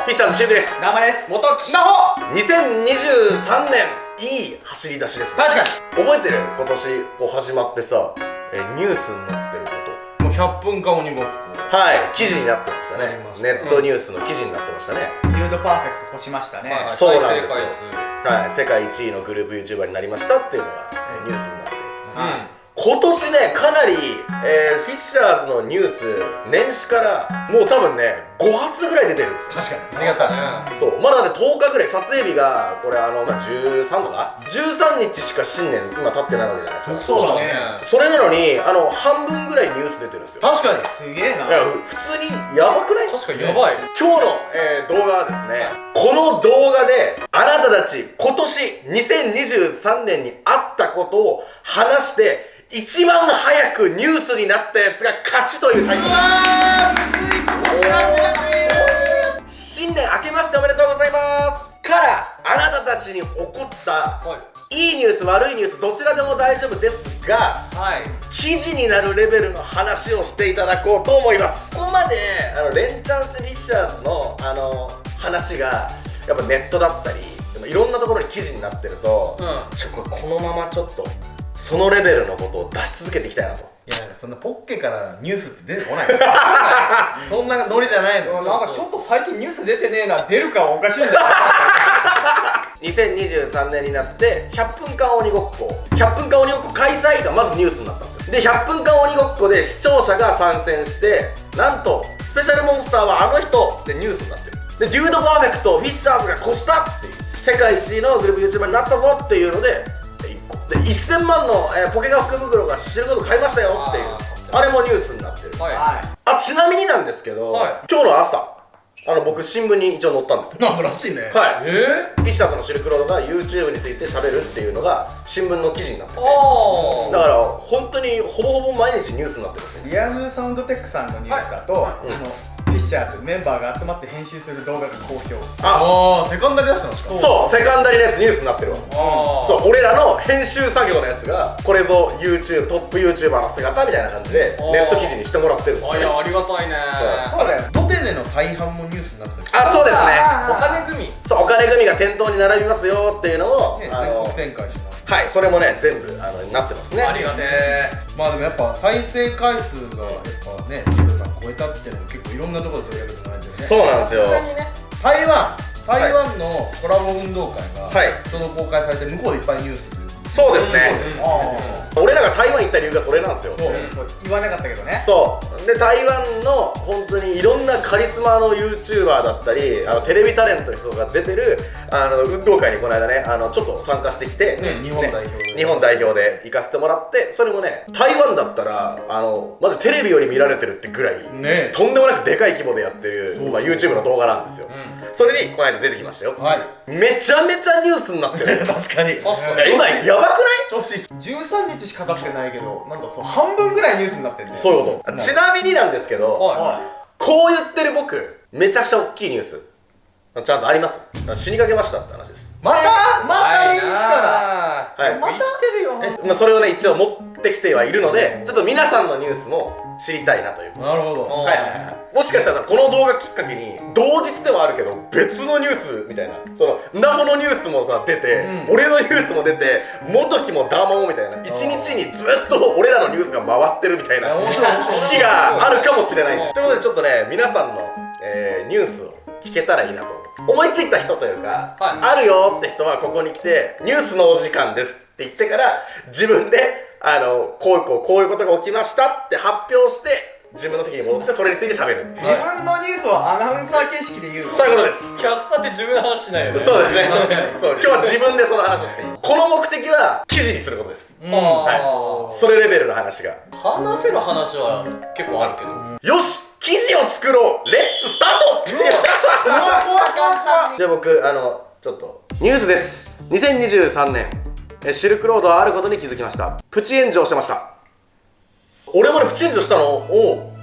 フィッシャーズシュウクです。生です。元木なほ。2023年いい走り出しです。確か覚えてる？今年こう始まってさ、ニュースになってるこにもう100分間鬼ごっこ。と、はい、記事になってましたねありま。したネットニュースの記事になってましたね。にユードパーフェクト越しましたね。はいそうなんですよ再生回数はい、世界1位のグループ YouTuber になりましたっていうのが、ニュースになって、うん今年ねかなり、フィッシャーズのニュース年始からもう多分ね5発ぐらい出てるんですよ。確かありがたいね。そうまだね10日ぐらい撮影日がこれ13とか13日しか新年今経ってないわけじゃないですか。そうだね。それなのに半分ぐらいニュース出てるんですよ。確かに。すげえな。いや普通にやばくない？確かにやばい。今日の、動画はですね、この動画であなたたち今年2023年にあったことを話して一番早くニュースになったやつが勝ちというタイトル。新年明けましておめでとうございますからあなたたちに起こったいいニュース悪いニュースどちらでも大丈夫ですがはい。記事になるレベルの話をしていただこうと思います。ここまでレンチャンステフィッシャーズの話がやっぱネットだったりいろんなところに記事になってると、このままちょっとそのレベルのことを出し続けていきたいなと。いやそんなポッケからニュースって出てこない。そんなノリじゃないの。なんかちょっと最近ニュース出てねえな。出るかはおかしいんだよ。2023年になって100分間鬼ごっこ100分間鬼ごっこ開催がまずニュースになったんですよ。で100分間鬼ごっこで視聴者が参戦してなんとスペシャルモンスターはあの人ってニュースになってる。でデュードパーフェクトをフィッシャーズが越したっていう世界一位のグループ YouTuber になったぞっていうので1個で1000万の、ポケガ福袋がシールド買いましたよっていうあれもニュースになってる。はい。はちなみになんですけど、はい今日の朝僕新聞に一応載ったんですよ。なんからしいね。はい、えフィッシャーズのシルクロードが YouTube について喋るっていうのが新聞の記事になってて、あだから本当にほぼほぼ毎日ニュースになってるんですよ。リアムサウンドテックさんのニュースだと、フィッシャーズメンバーが集まって編集する動画が好評。あ、あセカンダリ出したのしかも。そうセカンダリのやつニュースになってるわ。あそう俺らの編集作業のやつがこれぞ YouTube トップ YouTuber の姿みたいな感じでネット記事にしてもらってるんですよね。いやありがたいね。そうだよ。ドテネの再販もニュースになってあ、そうですね。お金組そうお金組が店頭に並びますよっていうのを、ね全国展開します。はいそれもね全部なってますね。ありがてえ。まあでもやっぱ再生回数がやっぱねジルさん超えたっていうのも結構いろんなところで取り上げてもらえてるね。そうなんですよ。台湾のコラボ運動会がはいちょうど公開されて向こうでいっぱいニュースそうですね。俺らが台湾行った理由がそれなんですよ。そう言わなかったけどね。そうで台湾の本当にいろんなカリスマの YouTuber だったりテレビタレントの人が出てる運動会にこの間ねちょっと参加してきて、ね日本代表で日本代表で行かせてもらってそれもね台湾だったらマジテレビより見られてるってぐらい、ねとんでもなくでかい規模でやってる、YouTube の動画なんですよ、それにこの間出てきましたよ。はいめちゃめちゃニュースになってる確かにいや今やばくない？調子いい。13日しか経ってないけど、なんかそう半分ぐらいニュースになってんだよ。そういうこと。ちなみになんですけど、はこう言ってる僕めちゃくちゃ大きいニュースちゃんとあります。死にかけましたって話です。また年始から。はい、また生きてるよ。それをね一応持ってきてはいるのでちょっと皆さんのニュースも知りたいなという。なるほど。もしかしたらこの動画きっかけに同日ではあるけど別のニュースみたいなナホのニュースもさ出て、俺のニュースも出て元木もダーマオみたいな一日にずっと俺らのニュースが回ってるみたいな日があるかもしれないじゃん。ということでちょっとね皆さんの、ニュースを聞けたらいいなと思いついた人というか、あるよって人はここに来てニュースのお時間ですって言ってから自分でこういうことが起きましたって発表して自分の席に戻ってそれについて喋る。自分のニュースをアナウンサー形式で言うの。そういうことです。キャスターって自分の話しないよね。そうですね。そう今日は自分でその話をしていい。この目的は記事にすることです。はい。それレベルの話が話せる話は結構あるけど。よし記事を作ろうレッツスタートじゃあ僕ちょっとニュースです。2023年シルクロードはあることに気づきました。プチ炎上してました。俺もねプチ炎上したのを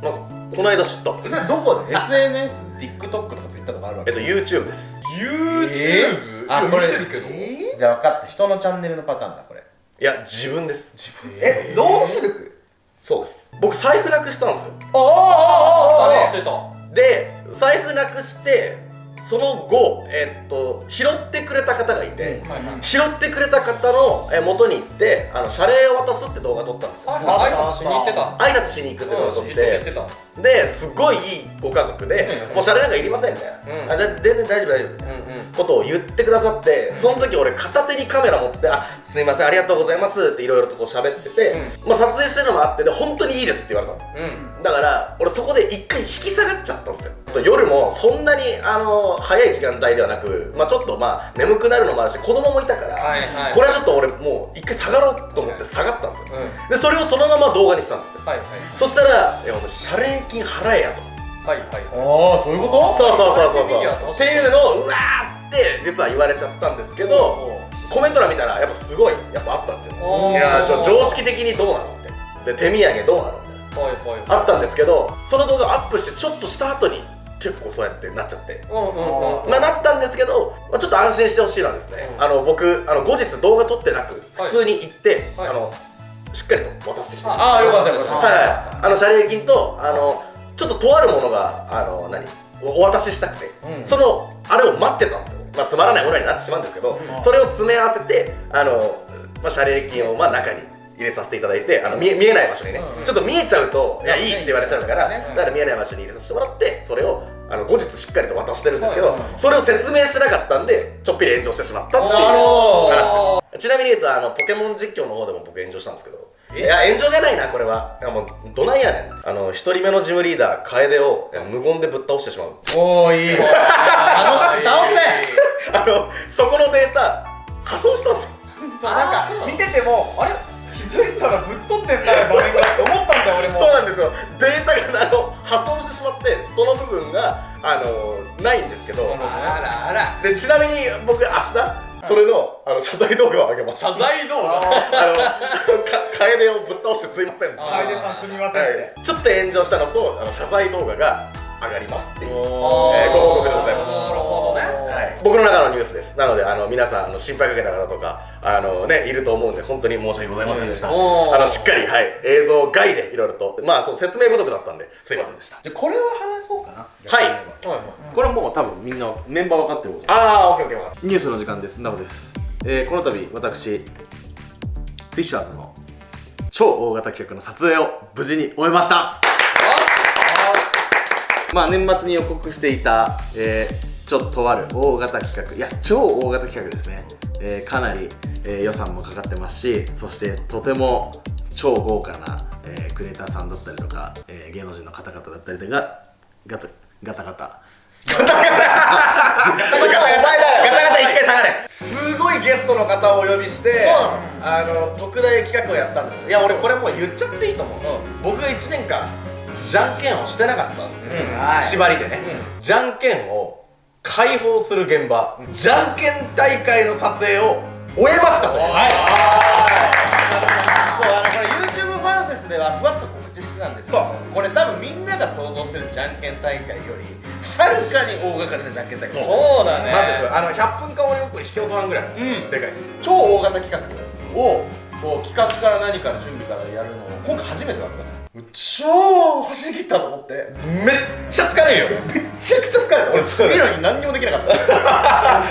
なんかこの間知った。それどこで SNS、TikTok とか Twitter とかあるわけYouTube です。 YouTube？あ、これ見てるけど。じゃあ分かった。人のチャンネルのパターンだこれ。いや自分です。ロードシルク？そうです。僕財布なくしたんですよ。ああ、してた。で財布なくしてその後拾ってくれた方がいて、拾ってくれた方の元に行って謝礼を渡すって動画撮ったんですよ。挨拶しに行ってた。挨拶しに行くって動画撮っ言てってた。ですごいいいご家族でもう謝礼なんかいりませんみたいな、全然大丈夫大丈夫みたいなことを言ってくださって、その時俺片手にカメラ持ってて「すいませんありがとうございます」っていろいろとこう喋ってて、まあ撮影してるのもあってで本当にいいですって言われたの。だから俺そこで一回引き下がっちゃったんですよ。夜もそんなに早い時間帯ではなく、まあちょっと眠くなるのもあるし子供もいたから、これはちょっと俺もう一回下がろうと思って下がったんですよ。でそれをそのまま動画にしたんですよ。そしたら「いやお前謝礼金払えや」と。ああそういうこと？そうっていうのをうわーって実は言われちゃったんですけど、コメント欄見たらやっぱすごいあったんですよ。いや常識的にどうなのってで手土産どうなのみたいなあったんですけど、その動画アップしてちょっとした後に結構そうやってなっちゃって、なったんですけど、ちょっと安心してほしいのはですね、僕後日動画撮ってなく普通に行ってしっかりと渡してきて、ああよかったよかった。謝礼金とちょっととあるものがお渡ししたくて、そのあれを待ってたんですよ。つまらないものになってしまうんですけど、それを詰め合わせて謝礼金を中に入れさせていただいて、見えない場所にね、ちょっと見えちゃうといやいいって言われちゃうから、だから見えない場所に入れさせてもらって、それを後日しっかりと渡してるんですけど、それを説明してなかったんでちょっぴり炎上してしまったっていう話です。ちなみに言うとポケモン実況の方でも僕炎上したんですけど、いや炎上じゃないなこれは。いやもうどないやねん。一人目のジムリーダー楓を無言でぶっ倒してしまう。おおいい楽しく倒せそこのデータ破損したんですよ。なんか見ててもあれ気づいたらぶっ飛んでんな場面がって思ったんだよ俺も。そうなんですよ。データが破損してしまってその部分がないんですけど、でちなみに僕明日それの謝罪動画を上げます。謝罪動画。楓をぶっ倒してすいません。楓さんすみませんって。ちょっと炎上したのと謝罪動画が上がりますっていうご報告でございます。なるほどね。僕の中のニュースです。なので皆さん心配かけた方とかいると思うんで本当に申し訳ございませんでした。しっかり映像外でいろいろとそう説明不足だったんですいませんでした。じゃこれは話そうかな。はい。これもう多分みんなメンバー分かってる。ああオッケーオッケー分かった。ニュースの時間です。なおです。この度私フィッシャーズの超大型企画の撮影を無事に終えました。年末に予告していた、ちょっととある大型企画、いや超大型企画ですね、かなり、予算もかかってますし、そしてとても超豪華な、クリエイターさんだったりとか、芸能人の方々だったりとかガタガタお前だよ。ガタガタ一回下がれ。すごいゲストの方をお呼びして特大企画をやったんですよ。いや俺これもう言っちゃっていいと思う。僕が1年間じゃんけんをしてなかったんですよ。縛りでね、じゃんけんを解放する現場、じゃんけん大会の撮影を終えましたと。これ YouTube ファンフェスではふわっと告知してたんですけど、これ多分みんなが想像してるじゃんけん大会よりはるかに大掛かりなじゃんけん大会。そうだね。まず100分間オリンピックに引けを取らんぐらいでかいです。超大型企画を企画から何から準備からやるのを今回初めてだったね。超走り切ったと思って、めっちゃ疲れるよ。めっちゃくちゃ疲れた。俺次の日何にもできなかった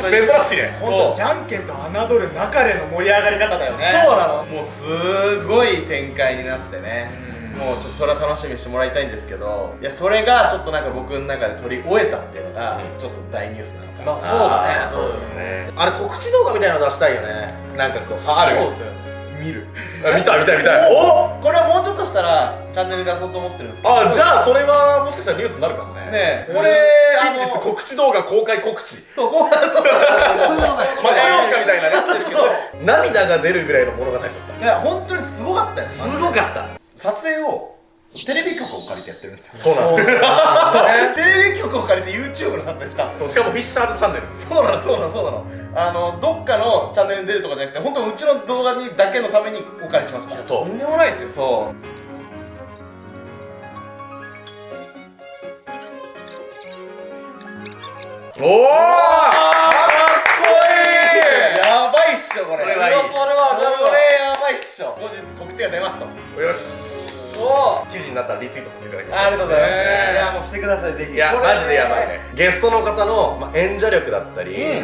珍しいね。ほんとじゃんけんと侮るなかれの盛り上がり方だよね。そうなの。もうすごい展開になってね、もうちょっとそれは楽しみにしてもらいたいんですけど、いやそれがちょっと僕の中で取り終えたっていうのがちょっと大ニュースなのかな。そうだね。そうですね。あれ告知動画みたいなの出したいよね。なんかこうある。見る。見たい。お、これはもうちょっとしたらチャンネルに出そうと思ってるんですけど。じゃあそれはもしかしたらニュースになるかもね。ねえ、これ近日告知動画公開告知。そう、こうマトリオシカみたいなやつですけど、涙が出るぐらいの物語だった。いや本当にすごかったよ。すごかった。撮影をテレビ局を借りてやってるんですそうよ。なんですよ。テレビ局を借りて YouTube の撮影したんですよ。しかもフィッシャーズチャンネル。そうなの。どっかのチャンネルに出るとかじゃなくて、本当うちの動画にだけのためにお借りしました。とんでもないですよ。そう。おお。かっこいい。やばいっしょこれ。それはいい。それはこれやばいっしょ。後日告知が出ますと。よし。記事になったらリツイートさせていただきます。ありがとうございます。いやももしてください、ぜひ。いやこれマジでやばいね。ゲストの方の、演者力だったり、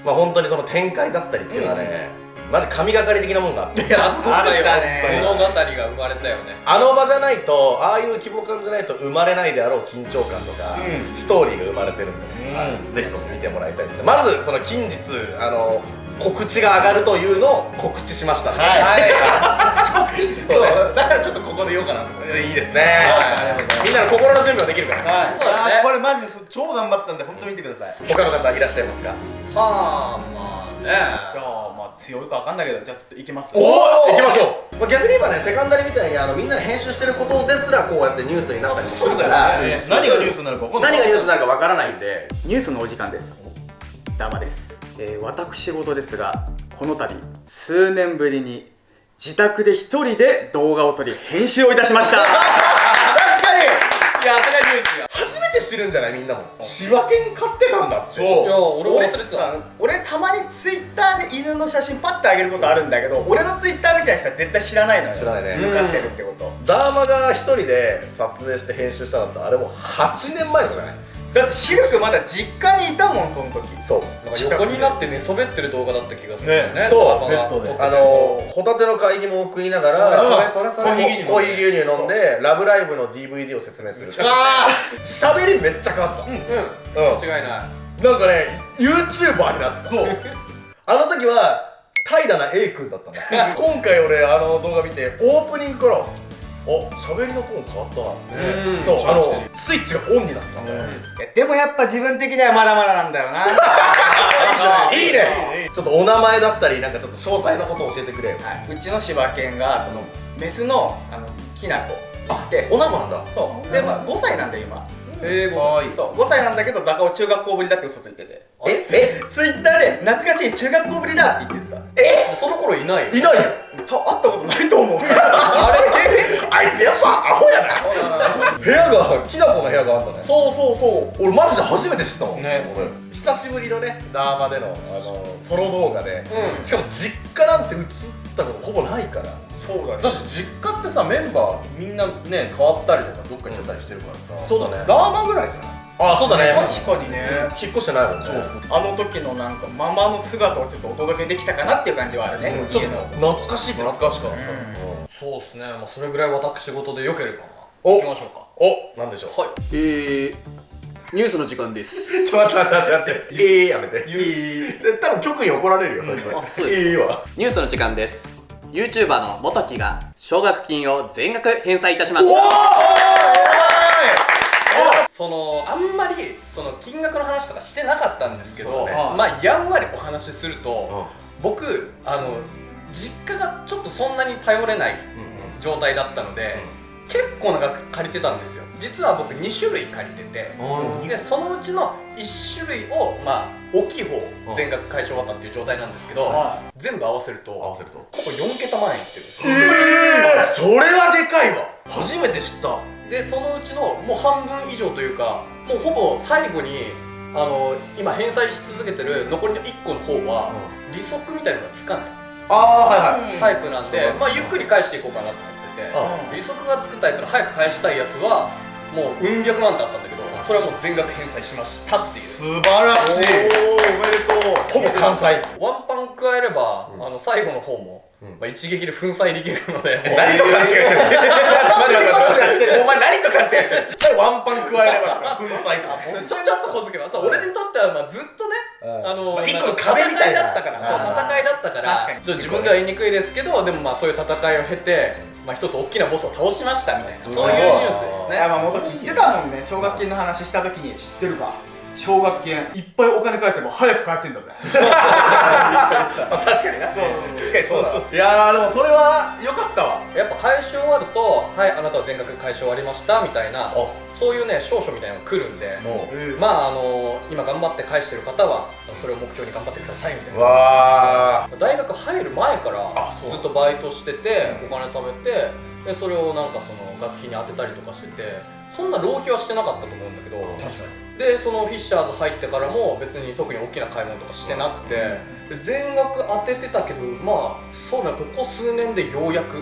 本当にその展開だったりっていうのはね、マジ神がかり的なもんがあって、あそこだよね物語が生まれたよね。あの場じゃないと、ああいう規模感じゃないと生まれないであろう緊張感とか、ストーリーが生まれてるんで、ぜひとも見てもらいたいですね。まずその近日告知が上がるというのを告知しましたので、告知そうね。だからちょっとここで言おうかなと思って。いいですね。みんなの心の準備はできるから。はい、そうだねこれマジで超頑張ったんで本当見てください。他の方いらっしゃいますか？はあ、まあね。じゃあ強いか分かんないけど、じゃあちょっと行きます。おお、行きましょう。逆に言えばね、セカンダリみたいにみんなで編集してることですらこうやってニュースになったりもするから、何がニュースになるか分かんない。何がニュースになるかわからないんで。ニュースのお時間です。ダマです。私事ですが、この度数年ぶりに自宅で一人で動画を撮り編集をいたしました。確かに。いや、それはニュースや。初めて知るんじゃないみんなも。柴犬飼ってたんだって。そういや、俺も忘れてた。俺たまにツイッターで犬の写真パッてあげることあるんだけど、俺のツイッターみたいな人は絶対知らないのよ。知らないね犬飼ってるってこと。ダーマが一人で撮影して編集したのってあれもう8年前とかじゃない？だってシルクまだ実家にいたもん、その時。そう。なんか横になって寝そべってる動画だった気がするよね。そうベッドでホタテの貝肝を食いながらそれコーヒー牛乳飲んでラブライブの DVD を説明する。喋りめっちゃ変わってた。間違いない。なんかね YouTuber になってた。そう。あの時は怠惰な A 君だったんだ。今回俺動画見てオープニングから喋りのトーン変わったな。そうスイッチがオンになってたんだよ。でもやっぱ自分的にはまだまだなんだよな。いいね。ちょっとお名前だったりなんかちょっと詳細なことを教えてくれよ。うちの柴犬がそのメスのきなこっておなごなんだ。そうで5歳なんだよ今。5歳。そう5歳なんだけどザカオ中学校ぶりだって嘘ついてて、ツイッターで懐かしい中学校ぶりだって言ってた。その頃いないよ。いないよ。会ったことないと思う。あれあいつやっぱアホやな。部屋がきなこの部屋があったね。そうそうそう。俺マジで初めて知ったもんね。俺久しぶりのねダーマでのソロ動画で、しかも実家なんて映ったことほぼないから。そうだね。だし実家ってさ、メンバーみんなね変わったりとかどっか行っちゃったりしてるからさ。そうだね。ダーマぐらいじゃない？あ、そうだね。確かにね。引っ越してないもんね。あの時のなんかママの姿をちょっとお届けできたかなっていう感じはあるね。ちょっと懐かしいって懐かしかった。そうっすね。まあそれぐらい私事でよければお行きましょうか。お、なんでしょう。はい。ニュースの時間です。ちょっと待ってやめて。多分局に怒られるよそいつ。あ、そうです。いいわ。ニュースの時間です。YouTuber の元木が奨学金を全額返済いたします。あんまり金額の話とかしてなかったんですけど、やんわりお話しすると、僕実家がちょっとそんなに頼れない状態だったので、結構な額借りてたんですよ。実は僕2種類借りてて、でそのうちの1種類を大きい方全額返し終わったっていう状態なんですけど、全部合わせるとほぼ4桁万円いってるんですよ。それはでかいわ。初めて知った。でそのうちのもう半分以上というか、もうほぼ最後に今返済し続けてる残りの1個の方は利息みたいなのがつかないタイプなんで、ゆっくり返していこうかなと思ってて、利息がつくタイプの早く返したいやつはもううん百万ってあったんだけど、それはもう全額返済しましたっていう。素晴らしい。おめでとう。ほぼ完済。ワンパン加えれば最後の方も一撃で粉砕できるので、何と勘違いしてる。お前何と勘違いしてる。ワンパン加えればとか粉砕とか。ちょっと小づけば、俺にとってはずっとね、一個の壁みたいな戦いだったから、戦いだったから、ちょっと自分では言いにくいですけど、でもそういう戦いを経て、一つ大きなボスを倒しましたみたいな、そういうニュースですね。元木言ってたもんね、奨学金の話した時に。知ってるか？奨学金いっぱいお金返せば早く返せんだぜ。確かにな。確かにそうだ。いやでもそれは良かったわ。やっぱ返し終わると、はい、あなたは全額返し終わりましたみたいな、そういうね証書みたいなのが来るんで、今頑張って返してる方はそれを目標に頑張ってくださいみたいな。わ大学入る前からずっとバイトしててお金貯めて、でそれをなんか学費に当てたりとかしてて、そんな浪費はしてなかったと思うんだけど、確かに。でそのフィッシャーズ入ってからも別に特に大きな買い物とかしてなくて、で全額当ててたけど、そうね、ここ数年でようやく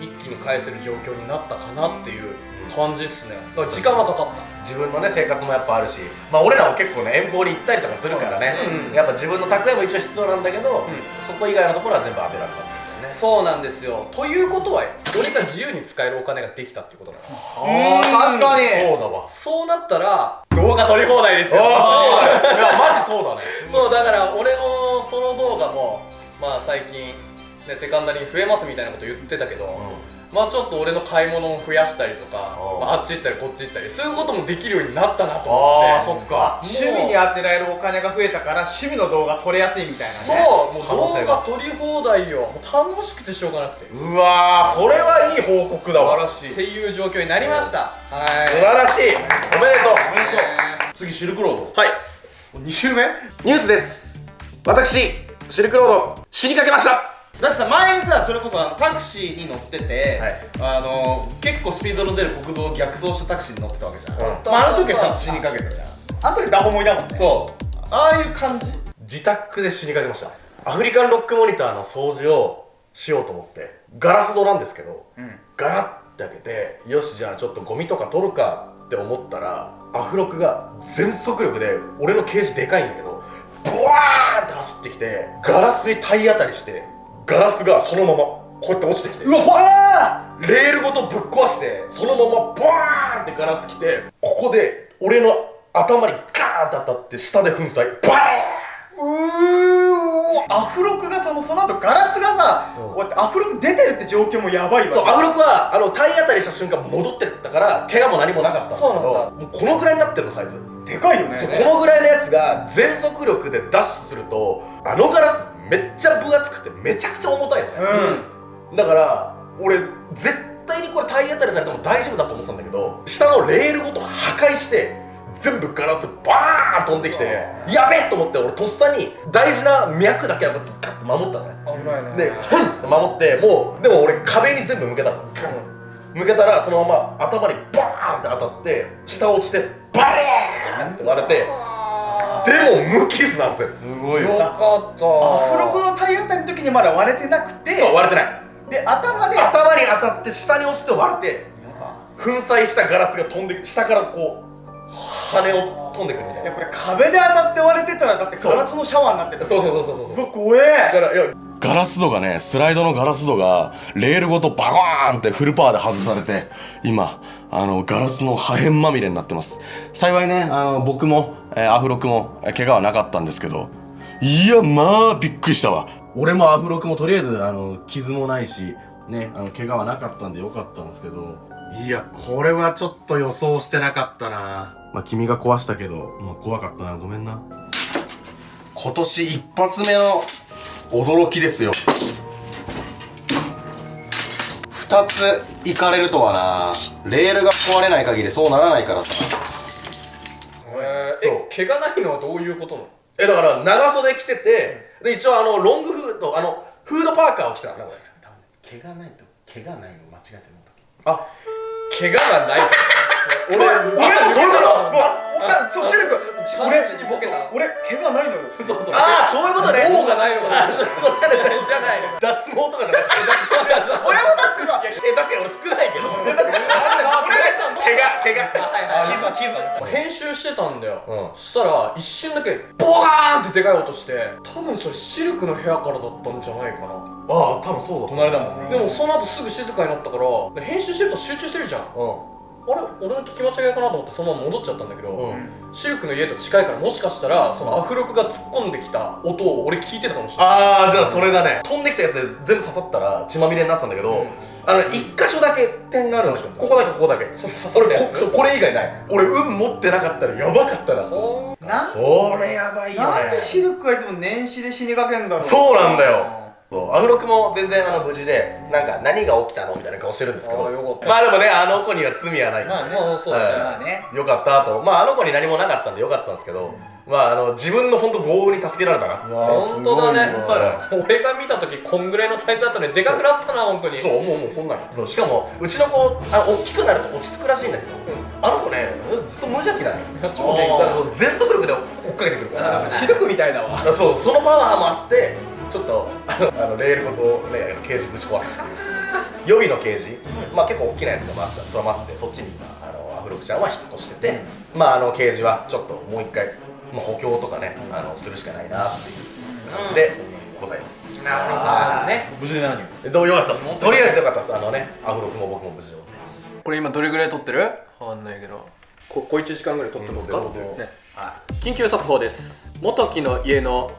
一気に返せる状況になったかなっていう感じっすね。だから時間はかかった。自分のね生活もやっぱあるし、まあ俺らも結構ね遠方に行ったりとかするからね、やっぱ自分の蓄えも一応必要なんだけど、そこ以外のところは全部当てられたんだよね。そうなんですよ。ということは俺が自由に使えるお金ができたっていうことなの。確かにそうだわ。そうなったら動画撮り放題ですよ。ああそうだよ。いやマジそうだね。そうだから俺のソロ動画もまあ最近ねセカンダリに増えますみたいなこと言ってたけど、まあちょっと俺の買い物を増やしたりとか、まあ、あっち行ったりこっち行ったりそういうこともできるようになったなと思って。ああそっか。趣味に当てられるお金が増えたから趣味の動画撮れやすいみたいなね。そうもう動可能性が画撮り放題よ。もう楽しくてしょうがなくてうわーそれはいい報告だわ。素晴らしいっていう状況になりました。は素晴らしい。おめでとう。次シルクロードはい。 2週目ニュースです。私シルクロード死にかけました。だってさ前にさそれこそタクシーに乗ってて、はい結構スピードの出る国道を逆走したタクシーに乗ってたわけじゃん、うんまあ、あの時はちゃんと死にかけたじゃん。あの時ダホモイだもんね。そうああいう感じ。自宅で死にかけました。アフリカンロックモニターの掃除をしようと思ってガラス戸なんですけど、ガラッて開けてよしじゃあちょっとゴミとか取るかって思ったらアフロクが全速力で俺のケージでかいんだけどブワーンって走ってきてガラスに体当たりしてガラスがそのままこうやって落ちてきてうわ怖い。レールごとぶっ壊してそのままバーンってガラス来てここで俺の頭にガーンって当たって下で粉砕バアフロクがその後ガラスがさ、こうやってアフロク出てるって状況もやばいわ。そうアフロクは体当たりした瞬間戻ってったから怪我も何もなかったんだけどそうなんだもうこのぐらいになってるのサイズ。でかいよね。そうこのぐらいのやつが全速力でダッシュするとあのガラスめっちゃ分厚くてめちゃくちゃ重たいのね、だから俺絶対にこれ体当たりされても大丈夫だと思ってたんだけど下のレールごと破壊して全部ガラスバーン飛んできてやべえと思って俺とっさに大事な脈だけはこうやってガッて守ったのね。危ないね。でフンって守ってもうでも俺壁に全部向けたの、向けたらそのまま頭にバーンって当たって下落ちてバレーンって割れてでも無傷なんですよ。すごいよかった。アフロクの体当たりの時にまだ割れてなくて、そう割れてない。で頭で頭に当たって下に落ちて割れて粉砕したガラスが飛んで下からこう羽を飛んでくるみたいな。いやこれ壁で当たって割れてたらだってガラスのシャワーになってる。そうそうそうそうそう。うわ怖え。だからいやガラス戸がねスライドのガラス戸がレールごとバコーンってフルパワーで外されて今ガラスの破片まみれになってます。幸いね僕も、アフロクも怪我はなかったんですけどいやまあびっくりしたわ。俺もアフロクもとりあえず傷もないしね怪我はなかったんでよかったんですけどいやこれはちょっと予想してなかったな。まあ君が壊したけど、まあ、怖かったなごめんな。今年一発目の驚きですよ。2つ行かれるとはな。レールが壊れない限りそうならないからさ。怪我ないのはどういうことなの？だから長袖着ててで一応ロングフードフードパーカーを着たのね。毛がないと毛がないの間違えてるの時あ怪我がないから俺そんなのそうシルク俺にボケた。俺怪我ないのよ。そうそう。ああそういうことね。棒がないのかな。おしゃれじゃない脱毛とかじゃなくて俺もだってさ確かに俺少ないけど傷編集してたんだよ、うんそしたら一瞬だけボカーンってでかい音して多分それシルクの部屋からだったんじゃないかな。ああ多分そうだ隣だもんね。でもその後すぐ静かになったから編集してると集中してるじゃん。あれ俺の聞き間違いかなと思ってそのまま戻っちゃったんだけど、シルクの家と近いからもしかしたらそのアフロクが突っ込んできた音を俺聞いてたかもしれない。ああじゃあそれだね。飛んできたやつで全部刺さったら血まみれになってたんだけど、一箇所だけ点があるんですよ。ここだけここだけその刺さったやつこれ以外ない。俺運持ってなかったらやばかったな。ほこれやばいよね。なんでシルクはいつも年始で死にかけんだろう。そうなんだよ。アフロクも全然無事でなんか何が起きたのみたいな顔してるんですけど、あーよかった。まあでもね子には罪はないんで、まあそうだね、まあね。よかったと。まあ子に何もなかったんでよかったんですけど、まあ自分の本当豪雨に助けられたな。本当だね。本当だよ。俺が見た時こんぐらいのサイズだったのにでかくなったな本当に。そうもうこんなんよ。しかもうちの子大きくなると落ち着くらしいんだけど、あの子ねずっと無邪気だよ。超元気だから全速力で追っかけてくるからシルクみたいだわ。そうそのパワーもあってちょっとレールごとねケージぶち壊すっていう予備のケージ、まあ結構大きなやつがあってそっちに今アフロクちゃんは引っ越してて、まあケージはちょっともう一回、まあ、補強とかねするしかないなっていう感じでございます。なるほどね。無事で何をどうよかったっす。とりあえずよかったっす。アフロクも僕も無事でございます。これ今どれぐらい撮ってる？わかんないけど。小1時間ぐらい撮ってますか、緊急速報です。元木の家の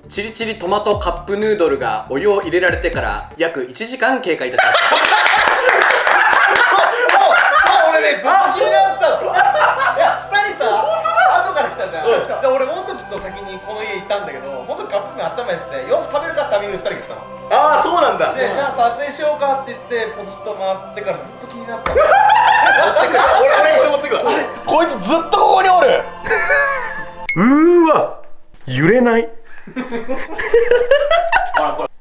チリチリトマトカップヌードルがお湯を入れられてから約1時間経過いたしました。俺ね、ずっと気になってたの。いや、2人さ、後から来たじゃん。で、俺、元木と先にこの家行ったんだけど、元木カップ麺温めてて、よし、食べるかってタイミングで2人が来たの。ああ、そうなんだ。で、じゃあ撮影しようかって言って、ポチッと回ってからずっと気になったの。俺持ってくわ。こいつずっとここにおる。うーわ、揺れない。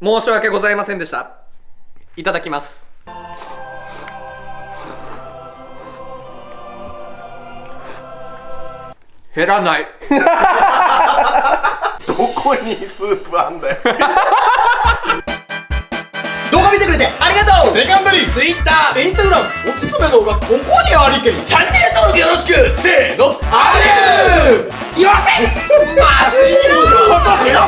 申し訳ございませんでした。いただきます。減らない。どこにスープあんだよ。動画見てくれてありがとう。セカンダリー、ツイッター、インスタグラム、おすすめ動画ここにありけり。チャンネル登録よろしく。せーの、ありゅー。よせ。まずいよ。今年の